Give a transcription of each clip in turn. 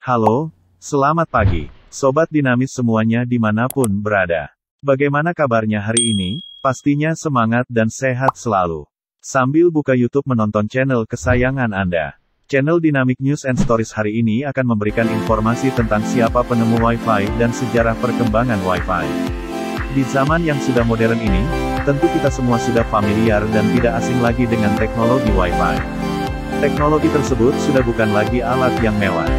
Halo, selamat pagi, Sobat Dinamis semuanya dimanapun berada. Bagaimana kabarnya hari ini? Pastinya semangat dan sehat selalu. Sambil buka YouTube menonton channel kesayangan Anda. Channel Dynamic News and Stories hari ini akan memberikan informasi tentang siapa penemu Wi-Fi dan sejarah perkembangan Wi-Fi. Di zaman yang sudah modern ini, tentu kita semua sudah familiar dan tidak asing lagi dengan teknologi Wi-Fi. Teknologi tersebut sudah bukan lagi alat yang mewah.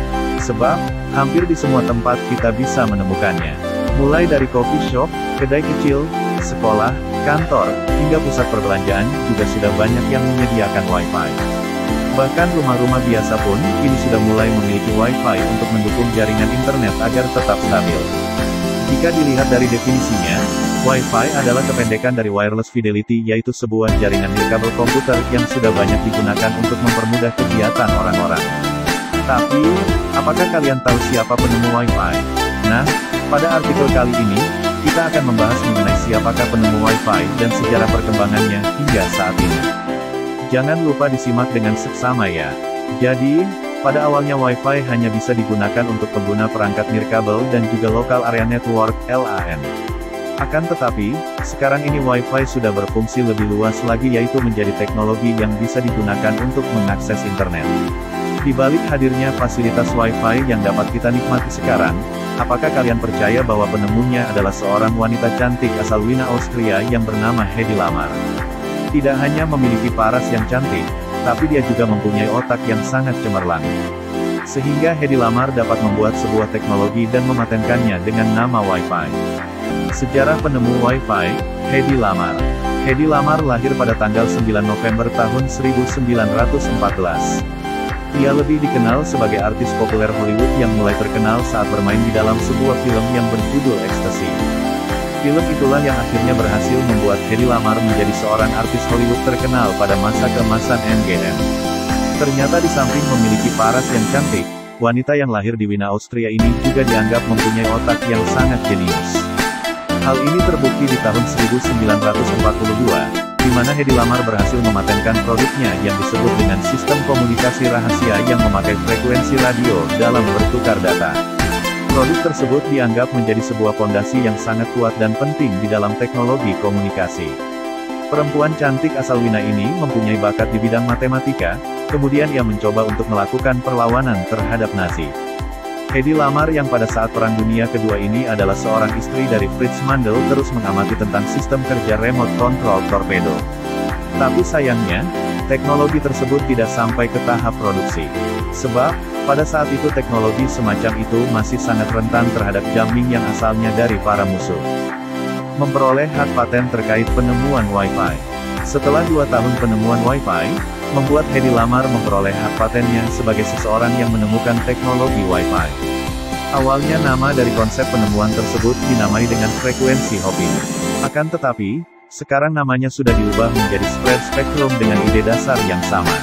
Sebab, hampir di semua tempat kita bisa menemukannya. Mulai dari coffee shop, kedai kecil, sekolah, kantor, hingga pusat perbelanjaan, juga sudah banyak yang menyediakan Wi-Fi. Bahkan rumah-rumah biasa pun, kini sudah mulai memiliki Wi-Fi untuk mendukung jaringan internet agar tetap stabil. Jika dilihat dari definisinya, Wi-Fi adalah kependekan dari Wireless Fidelity, yaitu sebuah jaringan nirkabel komputer yang sudah banyak digunakan untuk mempermudah kegiatan orang-orang. Tapi, apakah kalian tahu siapa penemu Wi-Fi? Nah, pada artikel kali ini, kita akan membahas mengenai siapakah penemu Wi-Fi dan sejarah perkembangannya hingga saat ini. Jangan lupa disimak dengan seksama ya. Jadi, pada awalnya Wi-Fi hanya bisa digunakan untuk pengguna perangkat nirkabel dan juga Local Area Network, LAN. Akan tetapi, sekarang ini Wi-Fi sudah berfungsi lebih luas lagi, yaitu menjadi teknologi yang bisa digunakan untuk mengakses internet. Di balik hadirnya fasilitas Wi-Fi yang dapat kita nikmati sekarang, apakah kalian percaya bahwa penemunya adalah seorang wanita cantik asal Wina, Austria yang bernama Hedy Lamarr? Tidak hanya memiliki paras yang cantik, tapi dia juga mempunyai otak yang sangat cemerlang. Sehingga Hedy Lamarr dapat membuat sebuah teknologi dan mematenkannya dengan nama Wi-Fi. Sejarah penemu Wi-Fi, Hedy Lamarr. Hedy Lamarr lahir pada tanggal 9 November tahun 1914. Ia lebih dikenal sebagai artis populer Hollywood yang mulai terkenal saat bermain di dalam sebuah film yang berjudul Ecstasy. Film itulah yang akhirnya berhasil membuat Hedy Lamarr menjadi seorang artis Hollywood terkenal pada masa keemasan MGM. Ternyata di samping memiliki paras yang cantik, wanita yang lahir di Wina, Austria ini juga dianggap mempunyai otak yang sangat jenius. Hal ini terbukti di tahun 1942. Di mana Hedy Lamarr berhasil mematenkan produknya yang disebut dengan sistem komunikasi rahasia yang memakai frekuensi radio dalam bertukar data. Produk tersebut dianggap menjadi sebuah fondasi yang sangat kuat dan penting di dalam teknologi komunikasi. Perempuan cantik asal Wina ini mempunyai bakat di bidang matematika, kemudian ia mencoba untuk melakukan perlawanan terhadap Nazi. Hedy Lamarr yang pada saat Perang Dunia Kedua ini adalah seorang istri dari Fritz Mandel terus mengamati tentang sistem kerja remote control torpedo. Tapi sayangnya, teknologi tersebut tidak sampai ke tahap produksi. Sebab, pada saat itu teknologi semacam itu masih sangat rentan terhadap jamming yang asalnya dari para musuh. Memperoleh hak paten terkait penemuan Wi-Fi. Setelah 2 tahun penemuan Wi-Fi, membuat Hedy Lamarr memperoleh hak patennya sebagai seseorang yang menemukan teknologi Wi-Fi. Awalnya nama dari konsep penemuan tersebut dinamai dengan frekuensi hopping. Akan tetapi, sekarang namanya sudah diubah menjadi spread spectrum dengan ide dasar yang sama.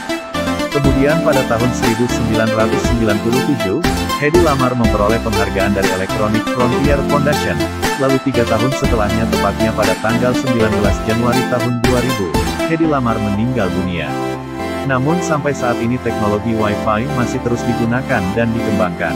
Kemudian pada tahun 1997, Hedy Lamarr memperoleh penghargaan dari Electronic Frontier Foundation. Lalu 3 tahun setelahnya, tepatnya pada tanggal 19 Januari tahun 2000, Hedy Lamarr meninggal dunia. Namun sampai saat ini teknologi Wi-Fi masih terus digunakan dan dikembangkan.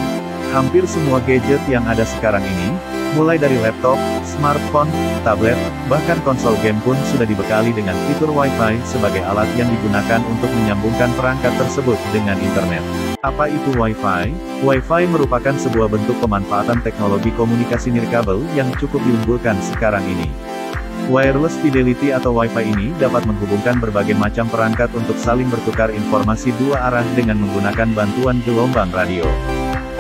Hampir semua gadget yang ada sekarang ini, mulai dari laptop, smartphone, tablet, bahkan konsol game pun sudah dibekali dengan fitur Wi-Fi sebagai alat yang digunakan untuk menyambungkan perangkat tersebut dengan internet. Apa itu Wi-Fi? Wi-Fi merupakan sebuah bentuk pemanfaatan teknologi komunikasi nirkabel yang cukup diunggulkan sekarang ini. Wireless Fidelity atau Wi-Fi ini dapat menghubungkan berbagai macam perangkat untuk saling bertukar informasi 2 arah dengan menggunakan bantuan gelombang radio.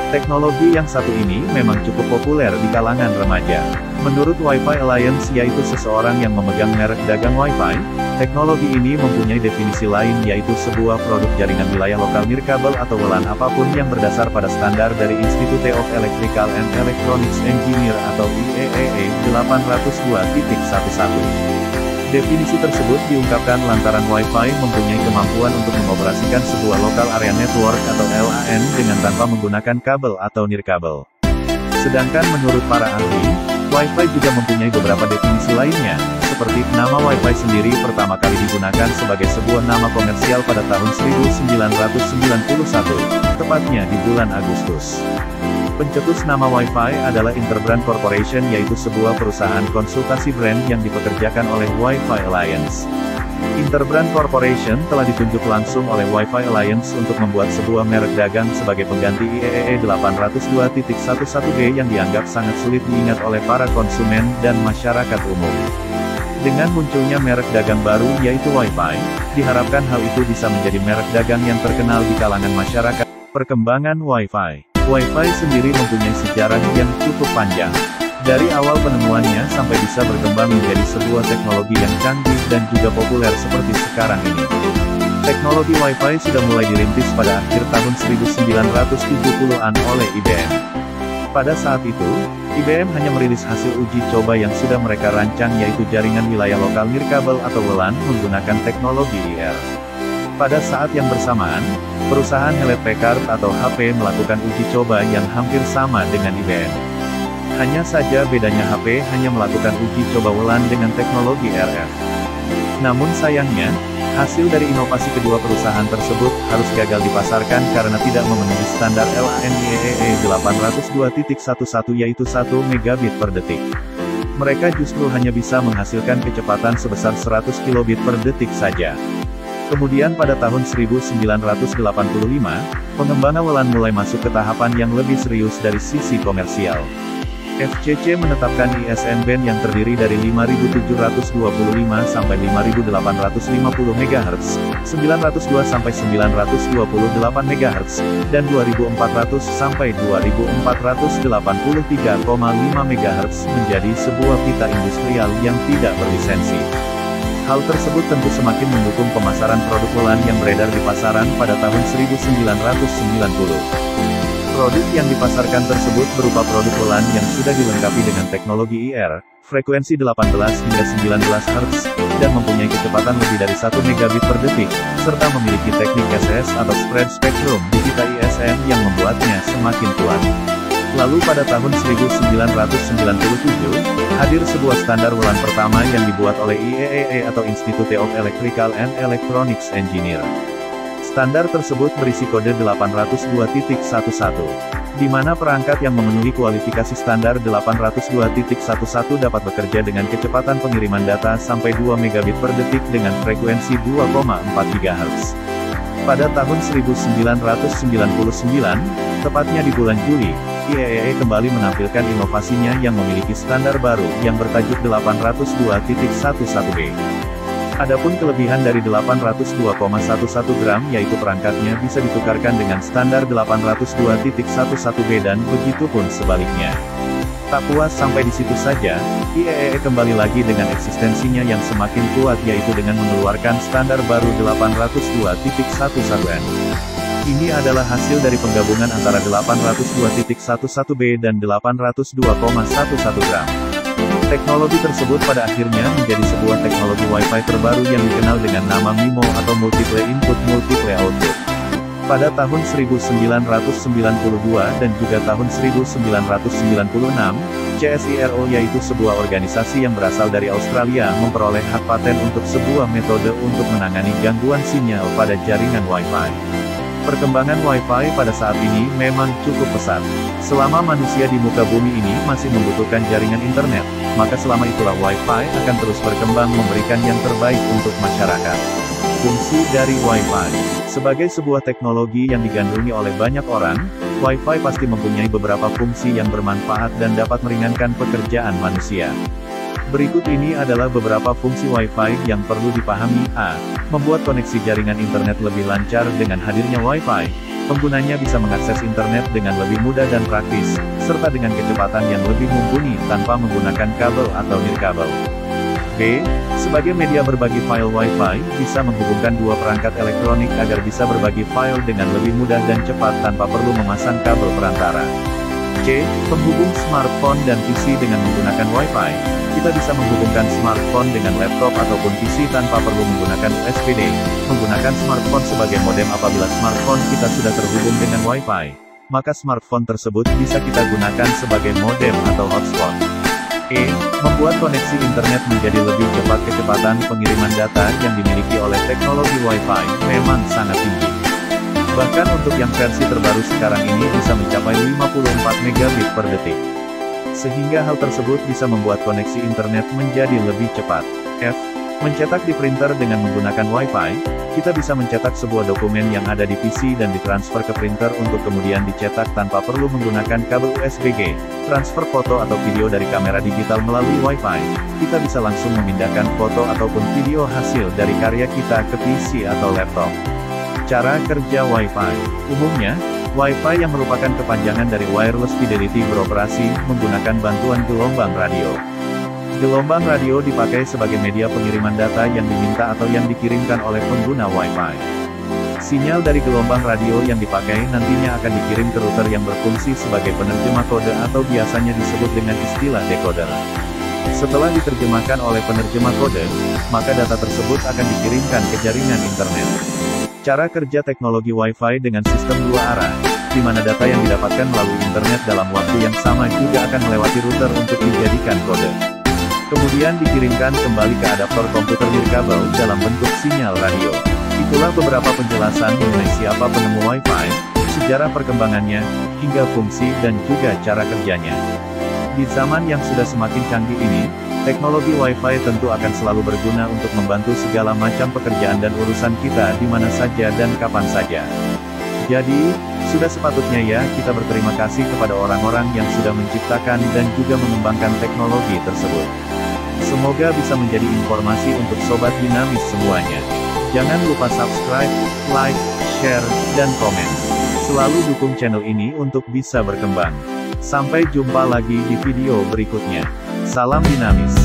Teknologi yang satu ini memang cukup populer di kalangan remaja. Menurut Wi-Fi Alliance, yaitu seseorang yang memegang merek dagang Wi-Fi, teknologi ini mempunyai definisi lain, yaitu sebuah produk jaringan wilayah lokal nirkabel atau WLAN apapun yang berdasar pada standar dari Institute of Electrical and Electronics Engineer atau IEEE 802.11. Definisi tersebut diungkapkan lantaran Wi-Fi mempunyai kemampuan untuk mengoperasikan sebuah Local Area Network atau LAN dengan tanpa menggunakan kabel atau nirkabel. Sedangkan menurut para ahli, Wi-Fi juga mempunyai beberapa definisi lainnya, seperti nama Wi-Fi sendiri pertama kali digunakan sebagai sebuah nama komersial pada tahun 1991, tepatnya di bulan Agustus. Pencetus nama Wi-Fi adalah Interbrand Corporation, yaitu sebuah perusahaan konsultasi brand yang dipekerjakan oleh Wi-Fi Alliance. Interbrand Corporation telah ditunjuk langsung oleh Wi-Fi Alliance untuk membuat sebuah merek dagang sebagai pengganti IEEE 802.11b yang dianggap sangat sulit diingat oleh para konsumen dan masyarakat umum. Dengan munculnya merek dagang baru yaitu Wi-Fi, diharapkan hal itu bisa menjadi merek dagang yang terkenal di kalangan masyarakat. Perkembangan Wi-Fi. Wi-Fi sendiri mempunyai sejarah yang cukup panjang. Dari awal penemuannya sampai bisa berkembang menjadi sebuah teknologi yang canggih dan juga populer seperti sekarang ini. Teknologi Wi-Fi sudah mulai dirintis pada akhir tahun 1970-an oleh IBM. Pada saat itu, IBM hanya merilis hasil uji coba yang sudah mereka rancang, yaitu jaringan wilayah lokal nirkabel atau WLAN menggunakan teknologi IR. Pada saat yang bersamaan, perusahaan Hewlett Packard atau HP melakukan uji coba yang hampir sama dengan IBM. Hanya saja bedanya HP hanya melakukan uji coba WLAN dengan teknologi RF. Namun sayangnya, hasil dari inovasi kedua perusahaan tersebut harus gagal dipasarkan karena tidak memenuhi standar LAN IEEE 802.11 yaitu 1 megabit per detik. Mereka justru hanya bisa menghasilkan kecepatan sebesar 100 kilobit per detik saja. Kemudian pada tahun 1985, pengembangan WLAN mulai masuk ke tahapan yang lebih serius dari sisi komersial. FCC menetapkan ISN band yang terdiri dari 5725 sampai 5850 MHz, 902 sampai 928 MHz, dan 2400 sampai 2483,5 MHz menjadi sebuah pita industrial yang tidak berlisensi. Hal tersebut tentu semakin mendukung pemasaran produk WLAN yang beredar di pasaran pada tahun 1990. Produk yang dipasarkan tersebut berupa produk WLAN yang sudah dilengkapi dengan teknologi IR, frekuensi 18 hingga 19 Hz, dan mempunyai kecepatan lebih dari 1 megabit per detik, serta memiliki teknik SS atau spread spectrum di pita ISN yang membuatnya semakin kuat. Lalu pada tahun 1997, hadir sebuah standar WLAN pertama yang dibuat oleh IEEE atau Institute of Electrical and Electronics Engineer. Standar tersebut berisi kode 802.11, di mana perangkat yang memenuhi kualifikasi standar 802.11 dapat bekerja dengan kecepatan pengiriman data sampai 2 megabit per detik dengan frekuensi 2,4 GHz. Pada tahun 1999, tepatnya di bulan Juli, IEEE kembali menampilkan inovasinya yang memiliki standar baru yang bertajuk 802.11b. Adapun kelebihan dari 802,11 gram yaitu perangkatnya bisa ditukarkan dengan standar 802.11b dan begitu pun sebaliknya. Tak puas sampai di situ saja, IEEE kembali lagi dengan eksistensinya yang semakin kuat yaitu dengan mengeluarkan standar baru 802.11n. Ini adalah hasil dari penggabungan antara 802.11b dan 802,11 gram. Teknologi tersebut pada akhirnya menjadi sebuah teknologi Wi-Fi terbaru yang dikenal dengan nama MIMO atau Multiple Input Multiple Output. Pada tahun 1992 dan juga tahun 1996, CSIRO yaitu sebuah organisasi yang berasal dari Australia memperoleh hak paten untuk sebuah metode untuk menangani gangguan sinyal pada jaringan Wi-Fi. Perkembangan Wi-Fi pada saat ini memang cukup pesat. Selama manusia di muka bumi ini masih membutuhkan jaringan internet, maka selama itulah Wi-Fi akan terus berkembang memberikan yang terbaik untuk masyarakat. Fungsi dari Wi-Fi. Sebagai sebuah teknologi yang digandrungi oleh banyak orang, Wi-Fi pasti mempunyai beberapa fungsi yang bermanfaat dan dapat meringankan pekerjaan manusia. Berikut ini adalah beberapa fungsi Wi-Fi yang perlu dipahami. A. Membuat koneksi jaringan internet lebih lancar. Dengan hadirnya Wi-Fi, penggunanya bisa mengakses internet dengan lebih mudah dan praktis, serta dengan kecepatan yang lebih mumpuni tanpa menggunakan kabel atau nirkabel. B. Sebagai media berbagi file, Wi-Fi bisa menghubungkan dua perangkat elektronik agar bisa berbagi file dengan lebih mudah dan cepat tanpa perlu memasang kabel perantara. C. Penghubung smartphone dan PC dengan menggunakan Wi-Fi. Kita bisa menghubungkan smartphone dengan laptop ataupun PC tanpa perlu menggunakan USB. Menggunakan smartphone sebagai modem. Apabila smartphone kita sudah terhubung dengan Wi-Fi, maka smartphone tersebut bisa kita gunakan sebagai modem atau hotspot. E. Membuat koneksi internet menjadi lebih cepat. Kecepatan pengiriman data yang dimiliki oleh teknologi Wi-Fi memang sangat tinggi. Bahkan untuk yang versi terbaru sekarang ini bisa mencapai 54 megabit per detik. Sehingga hal tersebut bisa membuat koneksi internet menjadi lebih cepat. F. Mencetak di printer dengan menggunakan Wi-Fi, kita bisa mencetak sebuah dokumen yang ada di PC dan ditransfer ke printer untuk kemudian dicetak tanpa perlu menggunakan kabel USB-G. Transfer foto atau video dari kamera digital melalui Wi-Fi, kita bisa langsung memindahkan foto ataupun video hasil dari karya kita ke PC atau laptop. Cara kerja Wi-Fi. Umumnya, Wi-Fi yang merupakan kepanjangan dari Wireless Fidelity beroperasi menggunakan bantuan gelombang radio. Gelombang radio dipakai sebagai media pengiriman data yang diminta atau yang dikirimkan oleh pengguna Wi-Fi. Sinyal dari gelombang radio yang dipakai nantinya akan dikirim ke router yang berfungsi sebagai penerjemah kode atau biasanya disebut dengan istilah decoder. Setelah diterjemahkan oleh penerjemah kode, maka data tersebut akan dikirimkan ke jaringan internet. Cara kerja teknologi Wi-Fi dengan sistem dua arah, di mana data yang didapatkan melalui internet dalam waktu yang sama juga akan melewati router untuk dijadikan kode. Kemudian dikirimkan kembali ke adaptor komputer nirkabel dalam bentuk sinyal radio. Itulah beberapa penjelasan mengenai siapa penemu Wi-Fi, sejarah perkembangannya, hingga fungsi dan juga cara kerjanya. Di zaman yang sudah semakin canggih ini, teknologi Wi-Fi tentu akan selalu berguna untuk membantu segala macam pekerjaan dan urusan kita di mana saja dan kapan saja. Jadi, sudah sepatutnya ya kita berterima kasih kepada orang-orang yang sudah menciptakan dan juga mengembangkan teknologi tersebut. Semoga bisa menjadi informasi untuk Sobat Dinamis semuanya. Jangan lupa subscribe, like, share, dan komen. Selalu dukung channel ini untuk bisa berkembang. Sampai jumpa lagi di video berikutnya. Salam dinamis.